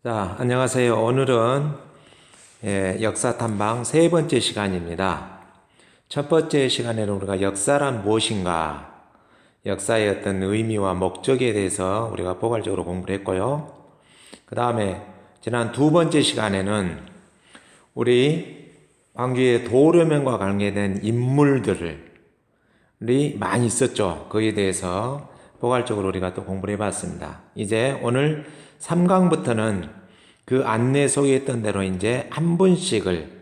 자, 안녕하세요. 오늘은 역사 탐방 세 번째 시간입니다. 첫 번째 시간에는 우리가 역사란 무엇인가, 역사의 어떤 의미와 목적에 대해서 우리가 포괄적으로 공부를 했고요. 그 다음에 지난 두 번째 시간에는 우리 광주의 도로명과 관계된 인물들이 많이 있었죠. 거기에 대해서 포괄적으로 우리가 또 공부를 해봤습니다. 이제 오늘 3강부터는 그 안내 속에 있던 대로 이제 한 분씩을,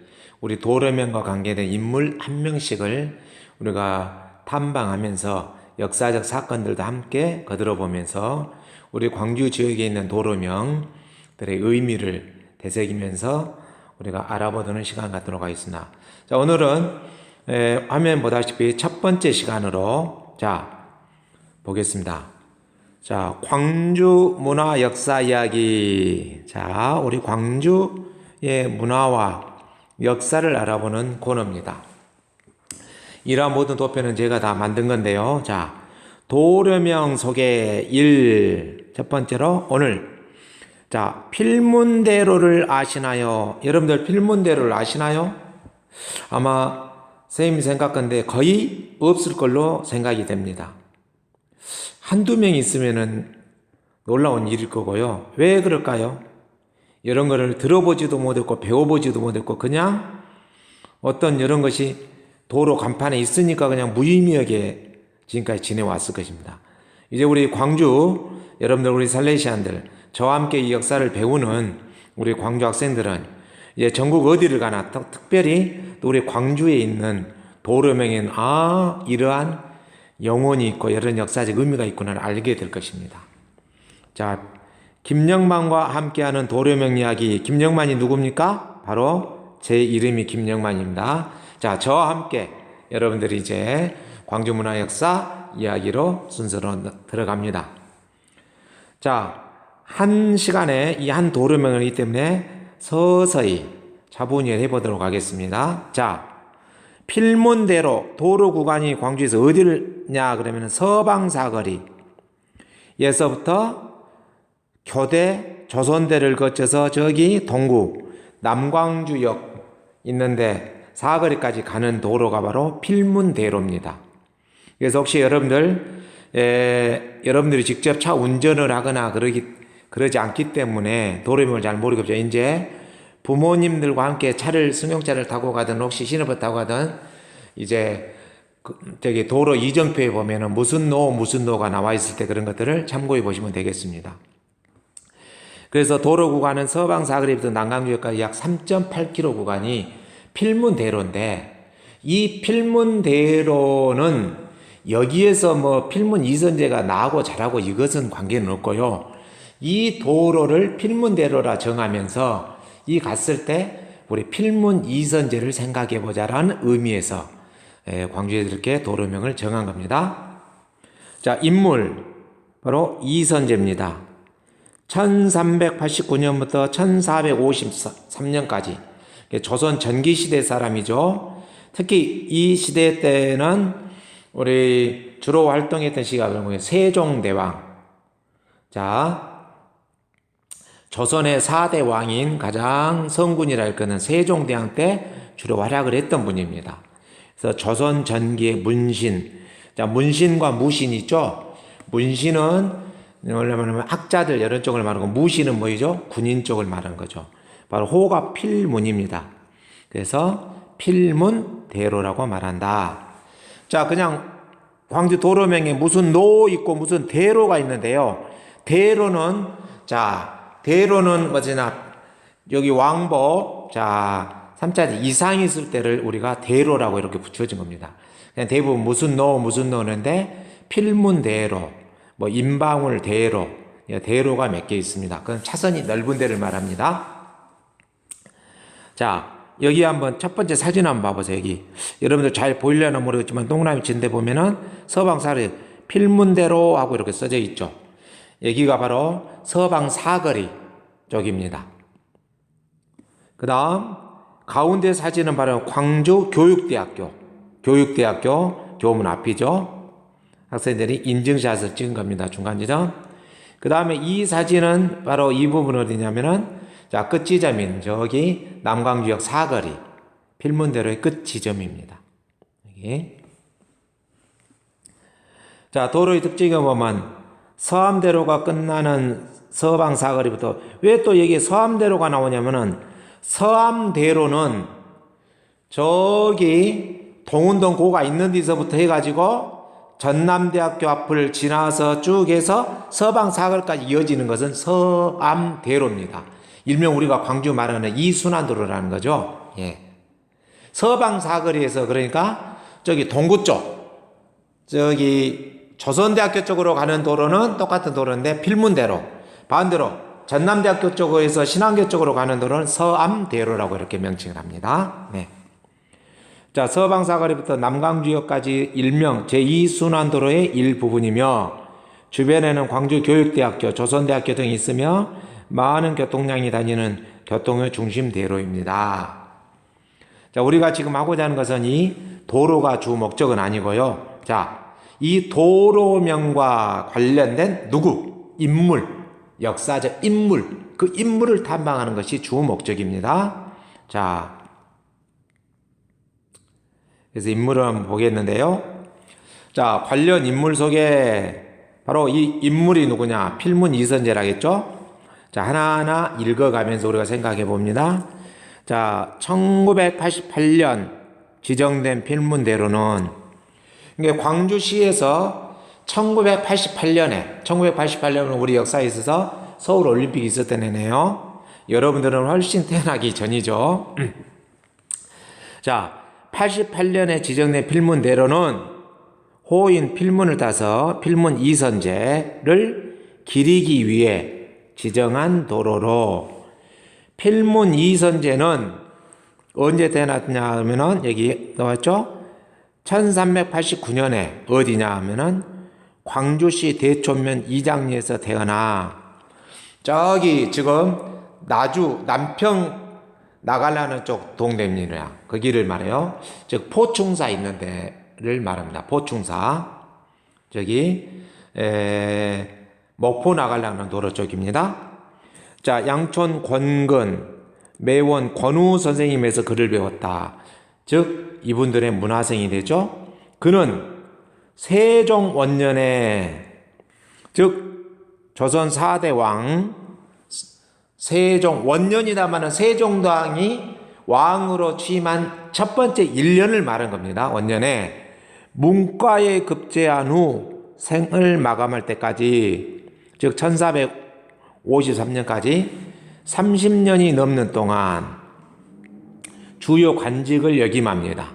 우리 도로명과 관계된 인물 한 명씩을 우리가 탐방하면서 역사적 사건들도 함께 거들어보면서 우리 광주 지역에 있는 도로명들의 의미를 되새기면서 우리가 알아보는 시간 갖도록 하겠습니다. 자, 오늘은 화면 보다시피 첫 번째 시간으로 보겠습니다. 자, 광주 문화 역사 이야기. 자, 우리 광주의 문화와 역사를 알아보는 코너입니다. 이러한 모든 도표는 제가 다 만든 건데요. 자, 도로명 소개 1. 첫 번째로 오늘. 자, 필문대로를 아시나요? 여러분들 필문대로를 아시나요? 아마 선생님이 생각하는데 거의 없을 걸로 생각이 됩니다. 한두 명 있으면은 놀라운 일일 거고요. 왜 그럴까요? 이런 거를 들어보지도 못했고 배워보지도 못했고 그냥 어떤 이런 것이 도로 간판에 있으니까 그냥 무의미하게 지금까지 지내왔을 것입니다. 이제 우리 광주 여러분들, 우리 살레시안들, 저와 함께 이 역사를 배우는 우리 광주 학생들은 이제 전국 어디를 가나 특별히 또 우리 광주에 있는 도로명에는 이러한 영혼이 있고 이런 역사적 의미가 있구나 알게 될 것입니다. 자, 김영만과 함께하는 도로명 이야기. 김영만이 누굽니까? 바로 제 이름이 김영만입니다. 자, 저와 함께 여러분들이 이제 광주 문화 역사 이야기로 순서로 들어갑니다. 자, 한 시간에 이 한 도로명이기 때문에 서서히 차분히 해보도록 하겠습니다. 자, 필문대로 도로 구간이 광주에서 어디냐 그러면 서방사거리 에서부터 교대 조선대를 거쳐서 저기 동구 남광주역 있는데 사거리까지 가는 도로가 바로 필문대로입니다. 그래서 혹시 여러분들이 직접 차 운전을 하거나 그러지 않기 때문에 도로명을 잘 모르겠죠. 이제 부모님들과 함께 승용차를 타고 가든 혹시 신호부 타고 가든 이제 저기 도로 이정표에 보면은 무슨 노가 나와 있을 때 그런 것들을 참고해 보시면 되겠습니다. 그래서 도로 구간은 서방사거리부터 남광주역까지 약 3.8km 구간이 필문대로인데, 이 필문대로는 여기에서 필문 이선제가 나고 자라고 이것은 관계는 없고요. 이 도로를 필문대로라 정하면서 이 갔을 때 우리 필문 이선제를 생각해 보자라는 의미에서 광주에 이렇게 도로명을 정한 겁니다. 자, 인물 바로 이선제입니다. 1389년부터 1453년까지 조선 전기시대 사람이죠. 특히 이 시대 때는 우리 주로 활동했던 시기가 세종대왕. 자, 조선의 4대 왕인 가장 성군이라 할 거는 세종대왕 때 주로 활약을 했던 분입니다. 그래서 조선 전기의 문신. 자, 문신과 무신 있죠? 문신은 원래는 학자들 이런 쪽을 말하고, 무신은 뭐죠? 군인 쪽을 말하는 거죠. 바로 호가 필문입니다. 그래서 필문대로라고 말한다. 자, 그냥 광주 도로명에 무슨 노 있고 무슨 대로가 있는데요. 대로는 뭐지나 여기 왕복 3자리 이상이 있을 때를 우리가 대로라고 이렇게 붙여진 겁니다. 그냥 대부분 무슨 노는데 필문대로, 임방울 대로, 대로가 몇 개 있습니다. 그건 차선이 넓은 데를 말합니다. 자, 여기 한번 첫 번째 사진 한번 봐보세요. 여기 여러분들 잘 보이려나 모르겠지만 동그라미 친 데 보면은 서방사거리 필문대로 하고 이렇게 써져 있죠. 여기가 바로 서방사거리 쪽입니다. 그 다음 가운데 사진은 바로 광주 교육대학교 교문 앞이죠. 학생들이 인증샷을 찍은 겁니다. 중간 지점. 그 다음에 이 사진은 바로 이 부분 어디냐면은, 자, 끝 지점인 저기 남광주역 사거리, 필문대로의 끝 지점입니다. 여기. 자, 도로의 특징을 보면 서암대로가 끝나는 서방 사거리부터, 왜 또 여기 서암대로가 나오냐면은, 서암대로는 저기 동운동 고가 있는 데서부터 해가지고 전남대학교 앞을 지나서 쭉 해서 서방 사거리까지 이어지는 것은 서암대로입니다. 일명 우리가 광주 말하는 이순환도로라는 거죠. 예. 서방 사거리에서, 그러니까 저기 동구 쪽, 저기 조선대학교 쪽으로 가는 도로는 똑같은 도로인데 필문대로, 반대로 전남대학교 쪽에서 신안교 쪽으로 가는 도로는 서암대로라고 이렇게 명칭을 합니다. 네. 자, 서방사거리부터 남광주역까지 일명 제2순환도로의 일부분이며, 주변에는 광주교육대학교, 조선대학교 등이 있으며 많은 교통량이 다니는 교통의 중심대로입니다. 자, 우리가 지금 하고자 하는 것은 이 도로가 주 목적은 아니고요. 자, 이 도로명과 관련된 누구, 인물, 역사적 인물, 그 인물을 탐방하는 것이 주 목적입니다. 자, 그래서 인물을 한번 보겠는데요. 자, 관련 인물 속에 바로 이 인물이 누구냐? 필문 이선재라겠죠? 자, 하나하나 읽어가면서 우리가 생각해 봅니다. 자, 1988년 지정된 필문대로는, 이게 광주시에서 1988년은 우리 역사에 있어서 서울 올림픽이 있었던 해네요. 여러분들은 훨씬 태어나기 전이죠. 자, 88년에 지정된 필문대로는 호인 필문을 따서 필문 이선재를 기리기 위해 지정한 도로로, 필문 이선재는 언제 태어났냐 하면은 여기 나왔죠? 1389년에 어디냐 하면은 광주시 대촌면 이장리에서 태어나 저기 지금 나주 남평 나가려는 쪽 동네입니다. 거기를 말해요. 즉 포충사 있는 데를 말합니다. 포충사. 저기 목포 나가려는 도로 쪽입니다. 자, 양촌 권근, 매원 권우 선생님에서 글을 배웠다. 즉 이분들의 문화생이 되죠. 그는 세종 원년에, 즉 조선 4대 왕 세종 원년이다마는 세종대왕이 왕으로 취임한 첫 번째 1년을 말한 겁니다. 원년에 문과에 급제한 후 생을 마감할 때까지, 즉 1453년까지 30년이 넘는 동안 주요 관직을 역임합니다.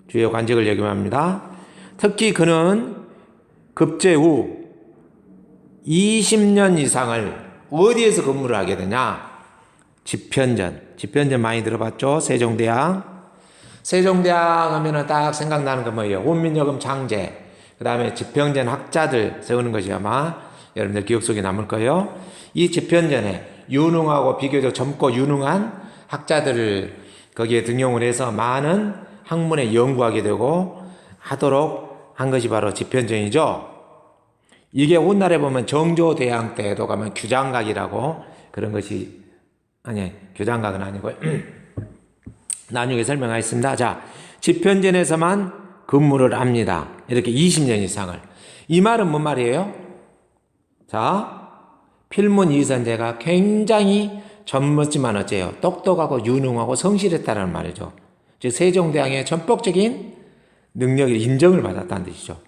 주요 관직을 역임합니다. 특히 그는 급제 후 20년 이상을 어디에서 근무를 하게 되냐? 집현전 많이 들어봤죠? 세종대왕 하면은 딱 생각나는 거 뭐예요? 훈민요금 창제, 그 다음에 집현전 학자들 세우는 것이 아마 여러분들 기억 속에 남을 거예요. 이 집현전에 유능하고 비교적 젊고 유능한 학자들을 거기에 등용을 해서 많은 학문에 연구하게 되고 하도록 한 것이 바로 집현전이죠. 이게 훗날에 보면 정조대왕 때도 가면 규장각이라고 그런 것이, 아니 규장각은 아니고요. 나중에 설명하겠습니다. 자, 집현전에서만 근무를 합니다. 이렇게 20년 이상을. 이 말은 뭔 말이에요? 자, 필문 이선재가 굉장히 젊었지만 어째요? 똑똑하고 유능하고 성실했다는 말이죠. 즉 세종대왕의 전폭적인 능력을 인정을 받았다는 뜻이죠.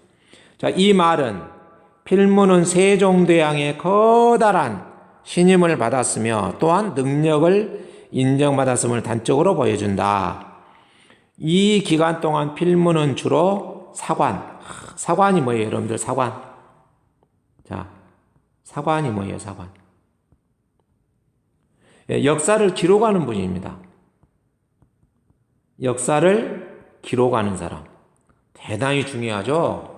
자, 이 말은 필문은 세종대왕의 커다란 신임을 받았으며 또한 능력을 인정받았음을 단적으로 보여준다. 이 기간 동안 필문은 주로 사관이 뭐예요, 여러분들? 사관. 자, 사관이 뭐예요, 사관? 역사를 기록하는 분입니다. 역사를 기록하는 사람. 대단히 중요하죠.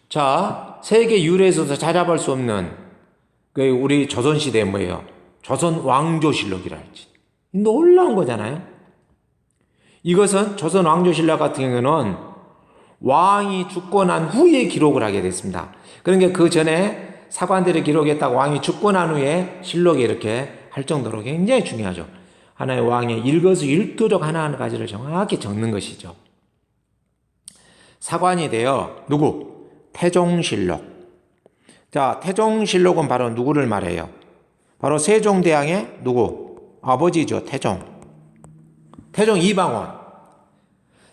자, 세계 유래에서도 찾아볼 수 없는 우리 조선시대에 뭐예요? 조선 왕조실록이라 할지. 놀라운 거잖아요. 이것은 조선 왕조실록 같은 경우는 왕이 죽고 난 후에 기록을 하게 됐습니다. 그러니까 그 전에 사관들이 기록했다고 왕이 죽고 난 후에 실록에 이렇게 할 정도로 굉장히 중요하죠. 하나의 왕의 일거수일투족 하나하나 가지를 정확히 적는 것이죠. 사관이 되어 누구? 태종실록. 자, 태종실록은 바로 누구를 말해요? 바로 세종대왕의 누구? 아버지죠. 태종. 태종 이방원.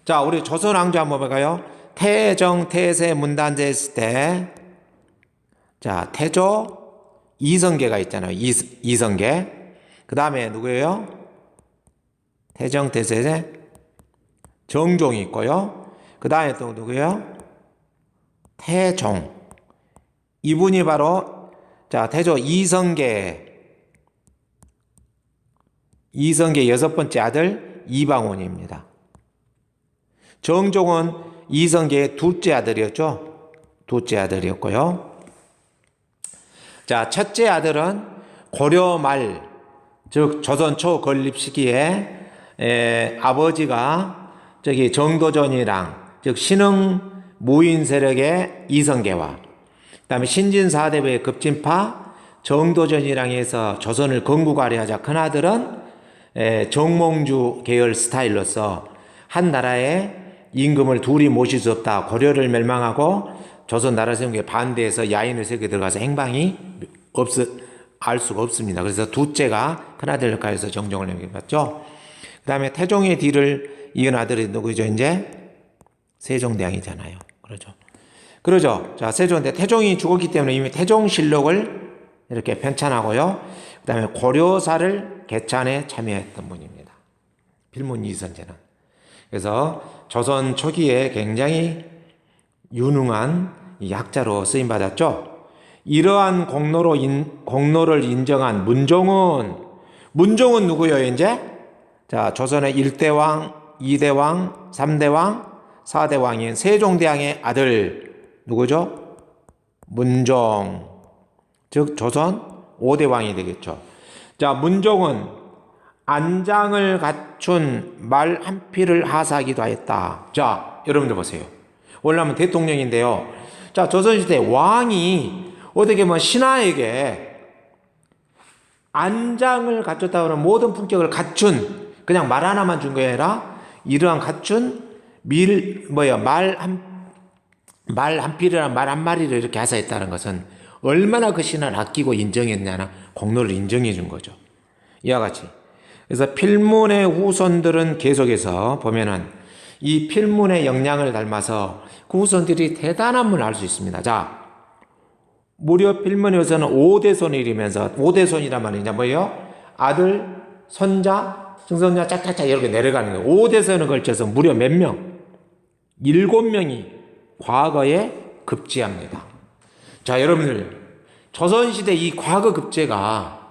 자, 우리 조선 왕조 한번 볼까요? 태정, 태세, 문단제 했을 때, 자, 태조, 이성계가 있잖아요. 이성계. 그 다음에 누구예요? 태정, 태세, 정종이 있고요. 그 다음에 또 누구예요? 태종. 이분이 바로, 자, 태조 이성계 여섯 번째 아들 이방원입니다. 정종은 이성계의 둘째 아들이었죠. 둘째 아들이었고요. 자, 첫째 아들은 고려 말, 즉 조선 초 건립 시기에 아버지가 저기 정도전이랑, 즉 신흥 무인 세력의 이성계와 그다음에 신진 사대부의 급진파 정도전이랑 해서 조선을 건국하려 하자 큰아들은 정몽주 계열 스타일로서 한 나라의 임금을 둘이 모실 수 없다. 고려를 멸망하고 조선 나라 세우기에 반대해서 야인을 세우게 들어가서 행방이 알 수가 없습니다. 그래서 둘째가 큰아들 역할에서 정종을 넘겨받죠. 그 다음에 태종의 뒤를 이은 아들이 누구죠? 이제 세종대왕이잖아요. 그러죠. 자, 태종이 죽었기 때문에 이미 태종실록을 이렇게 편찬하고요. 그 다음에 고려사를 개찬에 참여했던 분입니다. 필문 이선제는. 그래서 조선 초기에 굉장히 유능한 약자로 쓰임받았죠. 이러한 공로를 인정한 문종은 누구예요, 이제? 자, 조선의 1대왕, 2대왕, 3대왕, 4대왕인 세종대왕의 아들, 누구죠? 문종. 즉, 조선 5대왕이 되겠죠. 자, 문종은 안장을 갖춘 말 한 피를 하사하기도 하였다. 자, 여러분들 보세요. 원래는 대통령인데요. 자, 조선시대 왕이 어떻게 보면 신하에게 안장을 갖췄다 그러면 모든 품격을 갖춘, 그냥 말 하나만 준 게 아니라 이러한 갖춘 말 한 피를, 말 한 마리를 이렇게 하사했다는 것은 얼마나 그 신하를 아끼고 인정했냐나 공로를 인정해 준 거죠. 이와 같이. 그래서 필문의 후손들은 계속해서 보면은 이 필문의 역량을 닮아서 그 후손들이 대단한 분을 알 수 있습니다. 자, 무려 필문에서는 5대손을 이루면서, 5대손이란 말이냐 뭐예요? 아들, 손자, 증손자 짝짝짝 이렇게 내려가는 거예요. 5대손을 걸쳐서 무려 몇 명? 7명이 과거에 급제합니다. 자, 여러분들, 조선시대 이 과거 급제가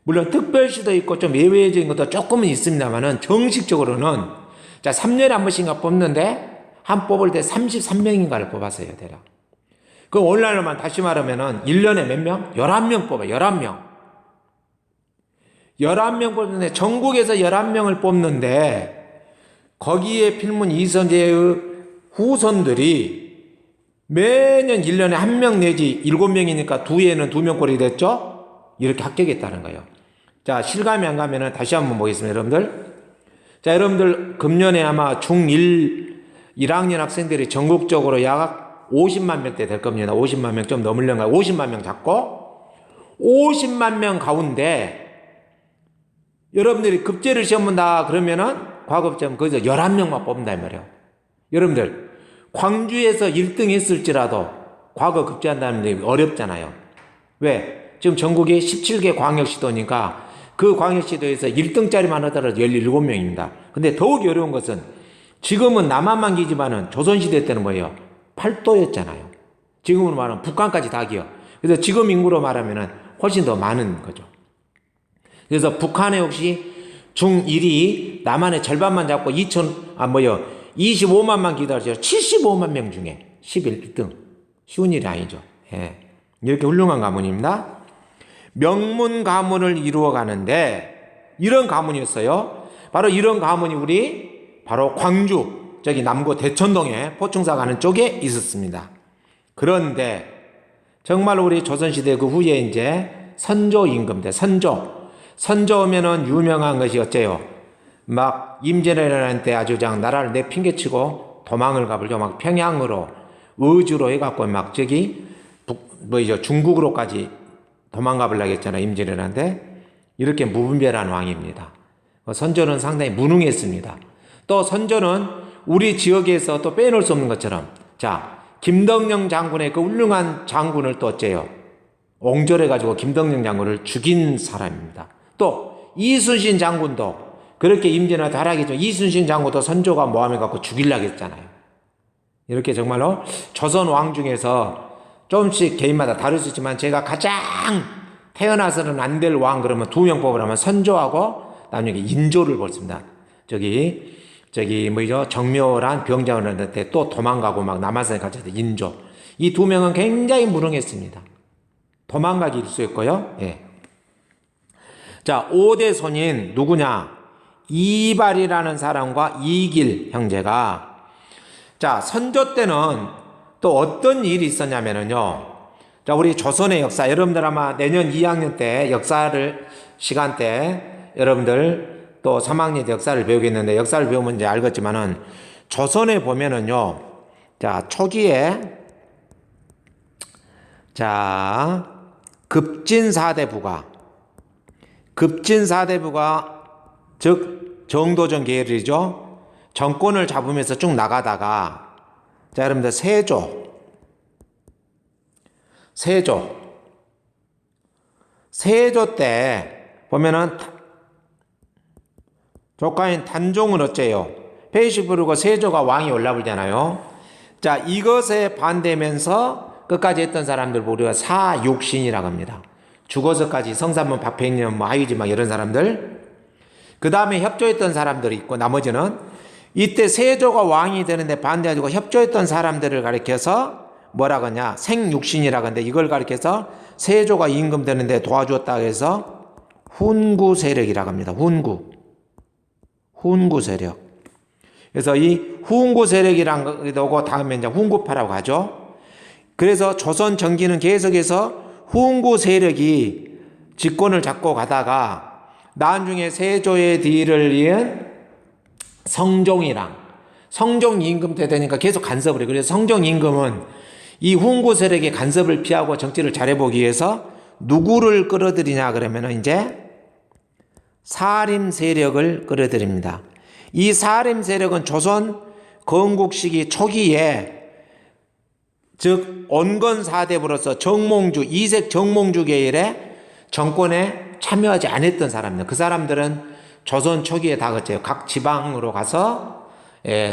물론 특별시도 있고 좀 예외적인 것도 조금은 있습니다만은 정식적으로는 자, 3년에 한 번씩인가 뽑는데 한 뽑을 때 33명인가를 뽑았어요, 대략. 그 오늘날로만 다시 말하면은 1년에 몇 명? 11명 뽑아요, 11명. 11명 뽑는데 전국에서 11명을 뽑는데 거기에 필문 이선제의 후손들이 매년 1년에 1명 내지 7명이니까 2해는 2명꼴이 됐죠? 이렇게 합격했다는 거예요. 자, 실감이 안 가면은 다시 한번 보겠습니다, 여러분들. 자, 여러분들, 금년에 아마 중1, 1학년 학생들이 전국적으로 약 50만 명대 될 겁니다. 50만 명 좀 넘으려나? 50만 명 잡고, 50만 명 가운데, 여러분들이 급제를 시험 본다 그러면은, 과급제는 거기서 11명만 뽑는다, 이 말이에요. 여러분들, 광주에서 1등 했을지라도, 과거 급제한다는 게 어렵잖아요. 왜? 지금 전국에 17개 광역시도니까 그 광역시도에서 1등짜리만 하더라도 17명입니다. 근데 더욱 어려운 것은 지금은 남한만 기지만은 조선시대 때는 뭐예요? 8도였잖아요. 지금으로 말하면 북한까지 다 기어. 그래서 지금 인구로 말하면은 훨씬 더 많은 거죠. 그래서 북한에 혹시 중1이 남한의 절반만 잡고 25만만 기다려서 75만 명 중에 11등. 쉬운 일이 아니죠. 예. 이렇게 훌륭한 가문입니다. 명문 가문을 이루어 가는데 이런 가문이었어요. 바로 이런 가문이 바로 광주, 저기 남구 대천동에 포충사 가는 쪽에 있었습니다. 그런데 정말 우리 조선시대 그 후에 이제 선조 임금대, 선조면은 유명한 것이 어째요? 막 임진왜란 때 아주 그냥 나라를 내팽개치고 도망을 가버리고 막 평양으로 의주로 해갖고 막 저기 중국으로까지 도망가 버리려고 했잖아, 임진왜란 때. 이렇게 무분별한 왕입니다. 선조는 상당히 무능했습니다. 또 선조는 우리 지역에서 또 빼놓을 수 없는 것처럼, 자, 김덕령 장군의 그 훌륭한 장군을 또 어째요? 옹졸해가지고 김덕령 장군을 죽인 사람입니다. 또 이순신 장군도 그렇게 임진왜란 타락했죠. 이순신 장군도 선조가 모함해갖고 죽이려고 했잖아요. 이렇게 정말로 조선 왕 중에서 조금씩 개인마다 다를 수 있지만 제가 가장 태어나서는 안 될 왕 그러면 두 명 뽑으라면 선조하고 나중에 인조를 뽑습니다. 저기 뭐죠? 정묘란 병장을 했는데 또 도망가고 막 남한산에 갇혀서 인조. 이 두 명은 굉장히 무능했습니다. 도망가기 일쑤였고요. 예. 자, 5대 손인 누구냐? 이발이라는 사람과 이길 형제가, 자, 선조 때는 또 어떤 일이 있었냐면요. 자, 우리 조선의 역사, 여러분들 아마 내년 2학년 때 시간 때 여러분들 또 3학년 때 역사를 배우겠는데, 역사를 배우면 이제 알겠지만은 조선에 보면은요, 자, 초기에, 자, 급진사대부가 즉 정도전 계열이죠. 정권을 잡으면서 쭉 나가다가, 자, 여러분들 세조 때 보면은 조카인 단종은 어째요? 폐식 부르고 세조가 왕이 올라불잖아요. 자, 이것에 반대면서 끝까지 했던 사람들 우리가 사육신이라고 합니다. 죽어서까지 성삼문, 박팽년, 하유지 막 이런 사람들. 그 다음에 협조했던 사람들이 있고, 나머지는 이때 세조가 왕이 되는데 반대하고 협조했던 사람들을 가리켜서 뭐라고 하냐? 생육신이라고 하는데, 이걸 가리켜서 세조가 임금 되는데 도와주었다고 해서 훈구 세력이라고 합니다. 훈구 세력. 그래서 이 훈구 세력이라는 거고 다음에 이제 훈구파라고 하죠. 그래서 조선 정기는 계속해서 훈구 세력이 집권을 잡고 가다가 나중에 세조의 뒤를 이은 성종 임금 때 되니까 계속 간섭을 해요. 그래서 성종 임금은 이 훈구 세력의 간섭을 피하고 정치를 잘해보기 위해서 누구를 끌어들이냐 그러면은 이제 사림 세력을 끌어들입니다. 이 사림 세력은 조선 건국 시기 초기에, 즉 온건 사대부로서 정몽주, 이색 정몽주 계열의 정권에 참여하지 않았던 사람들, 그 사람들은 조선 초기에 다 그랬죠. 각 지방으로 가서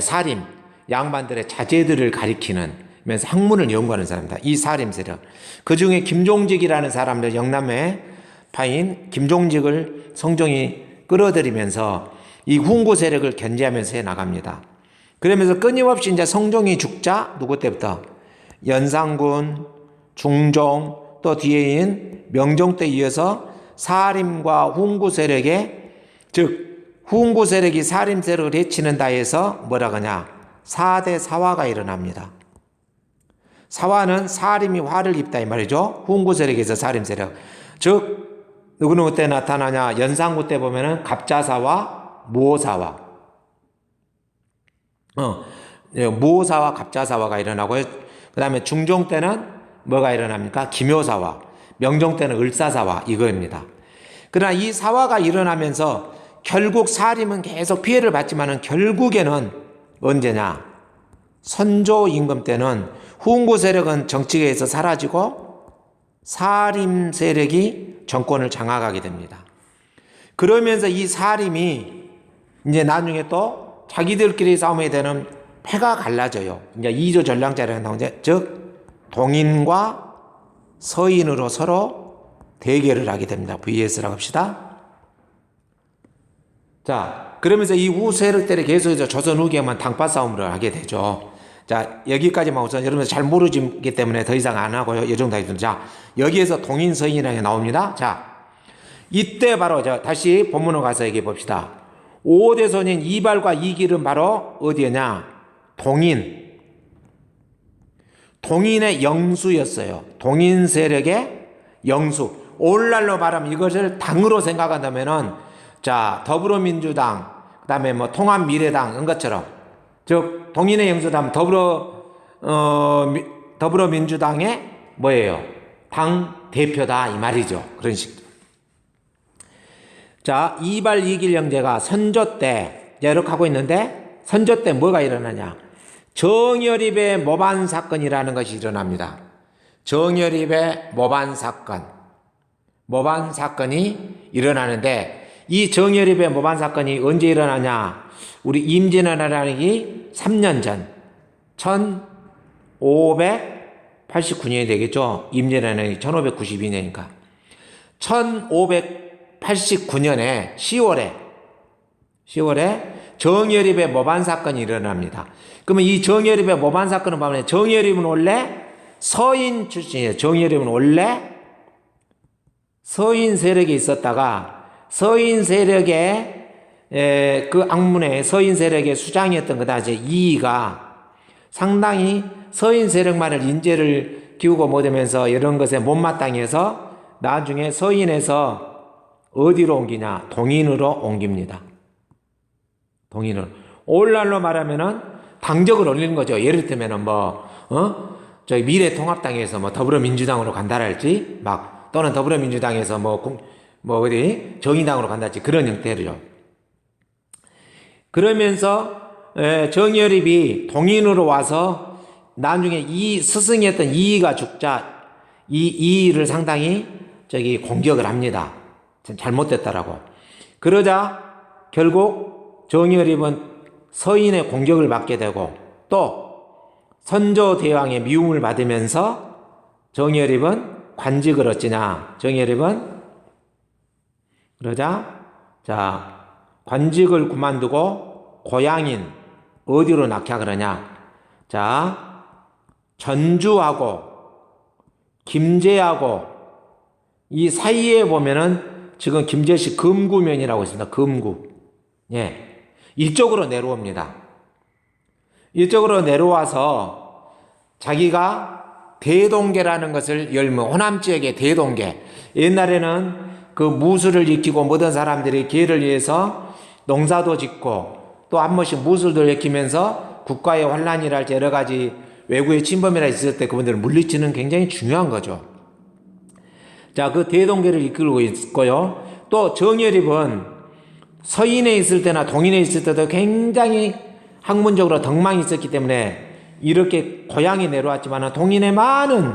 사림, 양반들의 자제들을 가리키면서 학문을 연구하는 사람이다. 이 사림 세력. 그 중에 김종직이라는 사람들, 영남의 파인 김종직을 성종이 끌어들이면서 이 훈구 세력을 견제하면서 해 나갑니다. 그러면서 끊임없이 이제 성종이 죽자 누구 때부터 연산군, 중종, 또 뒤에인 명종 때 이어서 사림과 훈구 세력의, 즉 훈구 세력이 사림 세력을 해치는다 해서 뭐라 하냐? 4대 사화가 일어납니다. 사화는 사림이 화를 입다 이 말이죠. 훈구 세력에서 사림 세력. 즉 누구누구 때 나타나냐? 연산군 때 보면은 갑자사화, 무오사화. 무오사화, 갑자사화가 일어나고, 그 다음에 중종 때는 뭐가 일어납니까? 기묘사화. 명종 때는 을사사화, 이거입니다. 그러나 이 사화가 일어나면서 결국 사림은 계속 피해를 받지만은 결국에는 언제냐? 선조 임금 때는 훈구 세력은 정치계에서 사라지고 사림 세력이 정권을 장악하게 됩니다. 그러면서 이 사림이 이제 나중에 또 자기들끼리 싸움이 되는 패가 갈라져요. 이제 2조 전량자를 한다고, 즉 동인과 서인으로 서로 대결을 하게 됩니다. VS라고 합시다. 자, 그러면서 이 후 세력들이 계속해서 조선 후기에만 당파 싸움을 하게 되죠. 자, 여기까지만 우선 여러분들 잘 모르기 때문에 더 이상 안 하고요. 이 정도 하겠습니다. 자, 여기에서 동인 서인이라는 게 나옵니다. 자, 이때 바로 다시 본문으로 가서 얘기해 봅시다. 5대 손인 이발과 이길은 바로 어디였냐? 동인. 동인의 영수였어요. 동인 세력의 영수. 오늘날로 말하면 이것을 당으로 생각한다면은, 자, 더불어민주당, 그 다음에 뭐 통합미래당, 이런 것처럼, 즉, 동인의 영수다면 더불어민주당의 뭐예요? 당 대표다, 이 말이죠. 그런 식으로. 자, 이발 이길 형제가 선조 때, 이렇게 하고 있는데, 선조 때 뭐가 일어나냐? 정여립의 모반 사건이라는 것이 일어납니다. 정여립의 모반 사건이 일어나는데, 이 정여립의 모반 사건이 언제 일어나냐? 우리 임진왜란이 3년 전, 1589년이 되겠죠? 임진왜란이 1592년이니까. 1589년에 10월에 정여립의 모반 사건이 일어납니다. 그러면 이 정여립의 모반 사건을 보면, 정여립은 원래 서인 출신이에요. 정여립은 원래 서인 세력에 있었다가, 서인 세력의 그 악문의 서인 세력의 수장이었던 그다 이제 이이가 상당히 서인 세력만을 인재를 기우고 못하면서 이런 것에 못마땅해서 나중에 서인에서 어디로 옮기냐? 동인으로 옮깁니다. 동인으로. 오늘날로 말하면은 당적을 올리는 거죠. 예를 들면은 저희 미래통합당에서 뭐 더불어민주당으로 간다랄지, 막, 또는 더불어민주당에서 어디 정의당으로 간다랄지, 그런 형태로요. 그러면서 정여립이 동인으로 와서 나중에 이 스승이었던 이이가 죽자, 이이를 상당히 공격을 합니다. 잘못됐다라고. 그러자 결국 정여립은 서인의 공격을 받게 되고, 또 선조대왕의 미움을 받으면서 정여립은 관직을 어찌냐? 정여립은 그러자, 자, 관직을 그만두고 고향인 어디로 낙향을 하냐? 자, 전주하고 김제하고 이 사이에 보면은 지금 김제시 금구면이라고 있습니다. 금구. 예. 이쪽으로 내려옵니다. 이쪽으로 내려와서 자기가 대동계라는 것을 열면, 호남 지역의 대동계. 옛날에는 그 무술을 익히고 모든 사람들이 계를 위해서 농사도 짓고 또 한 번씩 무술도 익히면서 국가의 환란이랄지 여러 가지 외국의 침범이라 있을 때 그분들을 물리치는 굉장히 중요한 거죠. 자, 그 대동계를 이끌고 있고요. 또 정여립은 서인에 있을 때나 동인에 있을 때도 굉장히 학문적으로 덕망이 있었기 때문에 이렇게 고향에 내려왔지만 동인의 많은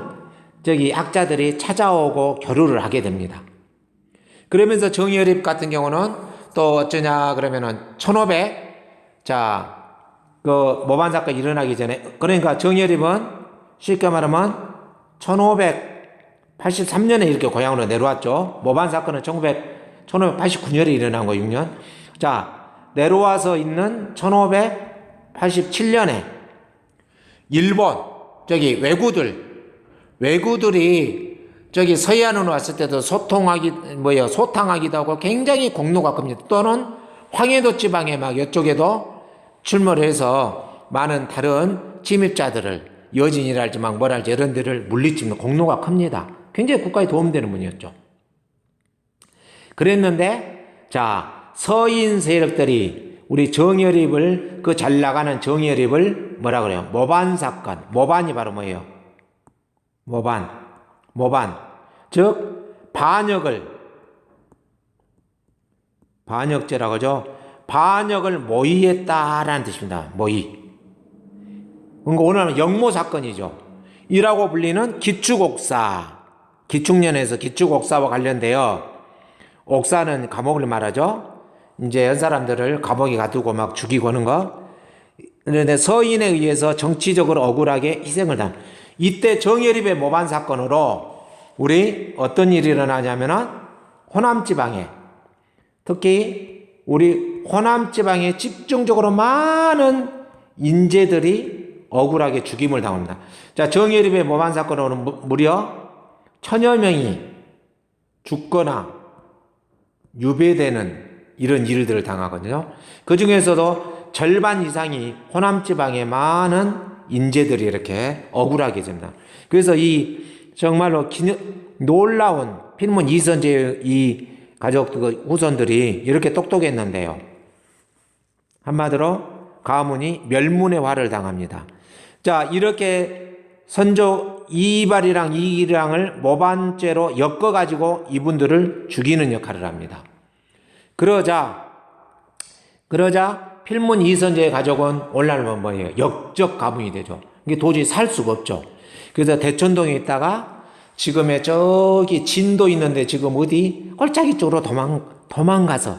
학자들이 찾아오고 교류를 하게 됩니다. 그러면서 정여립 같은 경우는 또 어쩌냐 그러면은 1500, 모반 사건이 일어나기 전에, 그러니까 정여립은 쉽게 말하면 1583년에 이렇게 고향으로 내려왔죠. 모반 사건은 1589년에 일어난 거, 6년. 자, 내려와서 있는 1587년에 일본, 외구들이 서해안으로 왔을 때도 소탕하기도 하고 굉장히 공로가 큽니다. 또는 황해도 지방에 막 이쪽에도 출몰을 해서 많은 다른 침입자들을, 여진이랄지 막 뭐랄지 이런 데를 물리치는 공로가 큽니다. 굉장히 국가에 도움되는 분이었죠. 그랬는데, 자, 서인 세력들이 우리 정여립을, 그 잘 나가는 정여립을 뭐라 그래요? 모반 사건. 모반이 바로 뭐예요? 모반. 즉, 반역죄라고 하죠. 반역을 모의했다라는 뜻입니다. 모의. 그러니까 오늘은 영모 사건이죠. 이라고 불리는 기축옥사. 기축년에서 기축옥사와 관련되어, 옥사는 감옥을 말하죠. 이제 연 사람들을 감옥에 가두고 막 죽이고 하는 거. 그런데 서인에 의해서 정치적으로 억울하게 희생을 당. 이때 정여립의 모반 사건으로 우리 어떤 일이 일어나냐면은 호남지방에, 특히 우리 호남지방에 집중적으로 많은 인재들이 억울하게 죽임을 당합니다. 자, 정여립의 모반 사건으로 무려 1000여 명이 죽거나 유배되는 이런 일들을 당하거든요. 그 중에서도 절반 이상이 호남지방의 많은 인재들이 이렇게 억울하게 됩니다. 그래서 이 정말로 놀라운 필문 이선제의 이 가족 후손들이 이렇게 똑똑했는데요. 한마디로 가문이 멸문의 화를 당합니다. 자, 이렇게 선조 이발이랑 이기랑을 모반죄로 엮어가지고 이분들을 죽이는 역할을 합니다. 그러자 필문 이선제의 가족은 오늘날은 뭐예요? 역적 가문이 되죠. 이게 도저히 살 수가 없죠. 그래서 대천동에 있다가 지금의 저기 진도 있는데 지금 어디 꼴짜기 쪽으로 도망가서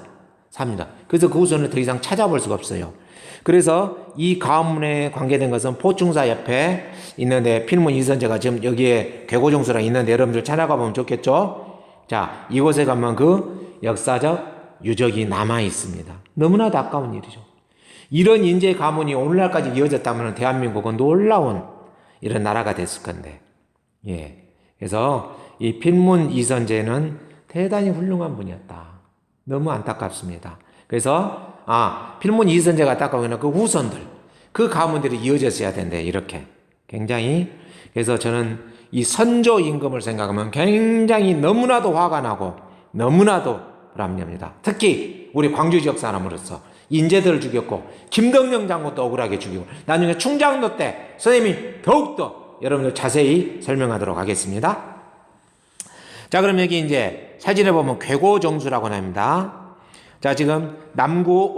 삽니다. 그래서 그 후손을 더 이상 찾아볼 수가 없어요. 그래서 이 가문에 관계된 것은 포충사 옆에 있는데 필문 이선제가 지금 여기에 괴고정수랑 있는데 여러분들 찾아가 보면 좋겠죠. 자, 이곳에 가면 그 역사적 유적이 남아 있습니다. 너무나도 아까운 일이죠. 이런 인재 가문이 오늘날까지 이어졌다면 대한민국은 놀라운 이런 나라가 됐을 건데, 예. 그래서 이 필문 이선제는 대단히 훌륭한 분이었다. 너무 안타깝습니다. 그래서 필문 이선제가 안타까우면 그 후손들, 그 가문들이 이어졌어야 된대. 이렇게 굉장히. 그래서 저는 이 선조 임금을 생각하면 굉장히 너무나도 화가 나고 너무나도 불합리합니다. 특히 우리 광주 지역 사람으로서 인재들을 죽였고 김덕령 장군도 억울하게 죽이고 나중에 충장로 때 선생님이 더욱더 여러분들 자세히 설명하도록 하겠습니다. 자, 그럼 여기 이제 사진에 보면 괴고정수라고 합니다. 자, 지금 남구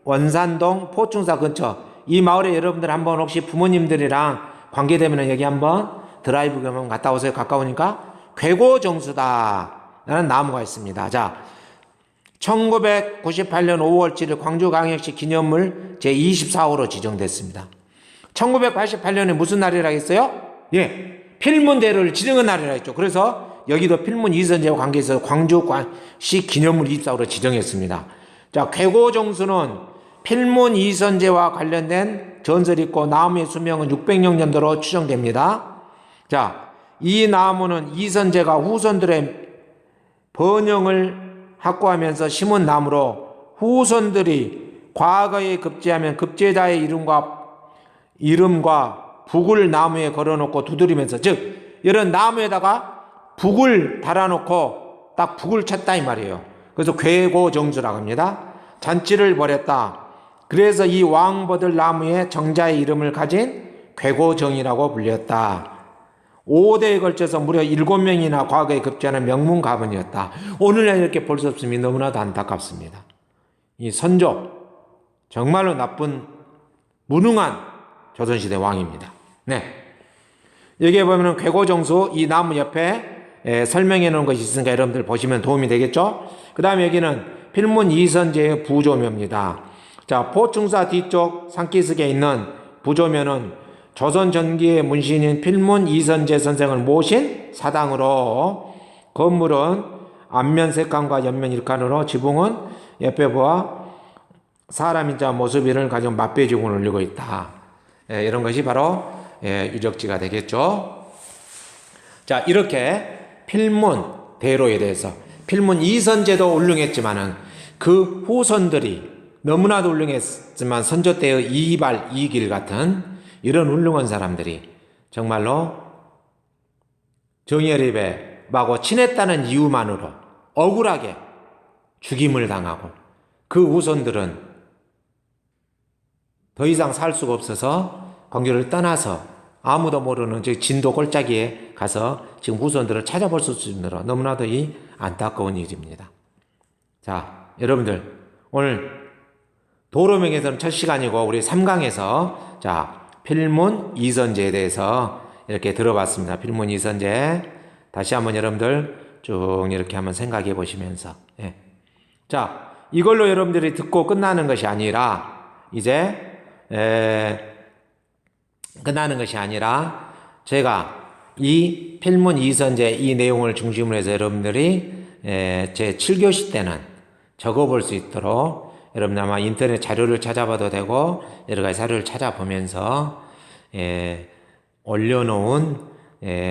원산동 포충사 근처 이 마을에 여러분들 한번 혹시 부모님들이랑 관계되면 여기 한번 드라이브 가면 갔다 오세요. 가까우니까. 괴고정수다 라는 나무가 있습니다. 자, 1998년 5월 7일 광주광역시 기념물 제24호로 지정됐습니다. 1988년에 무슨 날이라 했어요? 예, 필문대로를 지정한 날이라 했죠. 그래서 여기도 필문 이선제와 관계해서 광주시 기념물 24호로 지정했습니다. 자, 괴고정수는 필문 이선제와 관련된 전설이 있고 나무의 수명은 600년 정도로 추정됩니다. 자, 이 나무는 이선제가 후손들의 번영을 확고하면서 심은 나무로 후손들이 과거에 급제하면 급제자의 이름과 북을 나무에 걸어놓고 두드리면서, 즉 이런 나무에다가 북을 달아놓고 딱 북을 쳤다 이 말이에요. 그래서 괴고정수라고 합니다. 잔치를 벌였다. 그래서 이 왕버들 나무에 정자의 이름을 가진 괴고정이라고 불렸다. 5대에 걸쳐서 무려 7명이나 과거에 급제하는 명문 가문이었다. 오늘날 이렇게 볼 수 없음이 너무나도 안타깝습니다. 이 선조 정말로 나쁜 무능한 조선시대 왕입니다. 네, 여기에 보면 괴고정수 이 나무 옆에 설명해 놓은 것이 있으니까 여러분들 보시면 도움이 되겠죠. 그 다음에 여기는 필문 이선제의 부조묘입니다. 자, 포충사 뒤쪽 산기슭에 있는 부조묘는 조선 전기의 문신인 필문 이선제 선생을 모신 사당으로 건물은 앞면 색감과 옆면 일칸으로 지붕은 옆에 보아 사람인자 모습이를 가진 맛배지붕을 올리고 있다. 이런 것이 바로 유적지가 되겠죠. 자, 이렇게 필문 대로에 대해서 필문 이선제도 훌륭했지만은 그 후손들이 너무나도 훌륭했지만 선조 때의 이발 이길 같은 이런 훌륭한 사람들이 정말로 정예립에 마고 친했다는 이유만으로 억울하게 죽임을 당하고 그 후손들은 더 이상 살 수가 없어서 광주를 떠나서 아무도 모르는 진도 골짜기에 가서 지금 후손들을 찾아볼 수 있느라 너무나도 이 안타까운 일입니다. 자, 여러분들 오늘 도로명에서는 첫 시간이고 우리 3강에서 자, 필문 이선제에 대해서 이렇게 들어봤습니다. 필문 이선제 다시 한번 여러분들 쭉 이렇게 한번 생각해 보시면서 자, 이걸로 여러분들이 듣고 끝나는 것이 아니라 이제 끝나는 것이 아니라 제가 이 필문 이선제 이 내용을 중심으로 해서 여러분들이 제 7교시 때는 적어볼 수 있도록 여러분 아마 인터넷 자료를 찾아봐도 되고 여러 가지 자료를 찾아보면서 올려놓은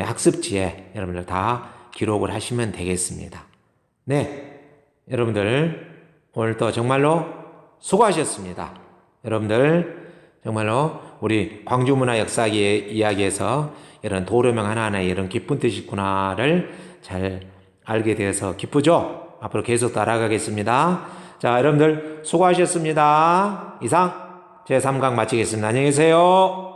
학습지에 여러분들 다 기록을 하시면 되겠습니다. 네, 여러분들 오늘도 정말로 수고하셨습니다. 여러분들 정말로 우리 광주문화 역사 이야기에서 이런 도로명 하나하나에 이런 깊은 뜻이 있구나를 잘 알게 되어서 기쁘죠? 앞으로 계속 따라가겠습니다. 자, 여러분들 수고하셨습니다. 이상 제3강 마치겠습니다. 안녕히 계세요.